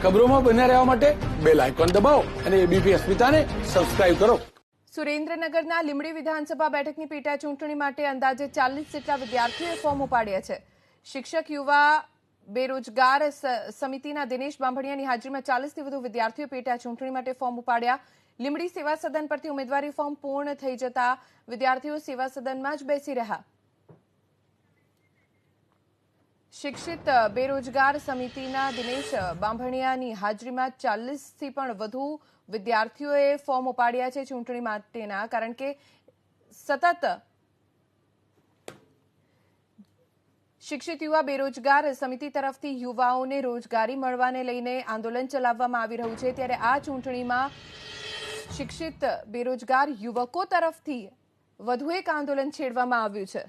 ખબરોમાં બન્યા રહેવા માટે બેલ આઇકોન દબાવો અને એબીપી અસ્મિતાને સબસ્ક્રાઇબ કરો. સુરેન્દ્રનગરના લીંબડી વિધાનસભા બેઠકની પેટા ચૂંટણી માટે અંદાજે 40 જેટલા વિદ્યાર્થીઓએ ફોર્મ ઉપાડ્યા છે. શિક્ષક યુવા બેરોજગાર સમિતિના દિનેશ બાંભણિયાની હાજરીમાં 40થી વધુ વિદ્યાર્થીઓ પેટા ચૂંટણી માટે ફોર્મ ઉપાડ્યા. લીંબડી સેવા સદન પરથી ઉમેદવારી ફોર્મ પૂર્ણ થઈ જતા વિદ્યાર્થીઓ સેવા સદનમાં જ બેસી રહ્યા. શિક્ષિત બેરોજગાર સમિતિના દિનેશ બાંભણિયાની હાજરીમાં 40થી પણ વધુ વિદ્યાર્થીઓએ ફોર્મ ઉપાડ્યા છે ચૂંટણી માટેના, કારણ કે સતત શિક્ષિત યુવા બેરોજગાર સમિતિ તરફથી યુવાઓને રોજગારી મળવાને લઈને આંદોલન ચલાવવામાં આવી રહ્યું છે. ત્યારે આ ચૂંટણીમાં શિક્ષિત બેરોજગાર યુવકો તરફથી વધુ એક આંદોલન છેડવામાં આવ્યું છે.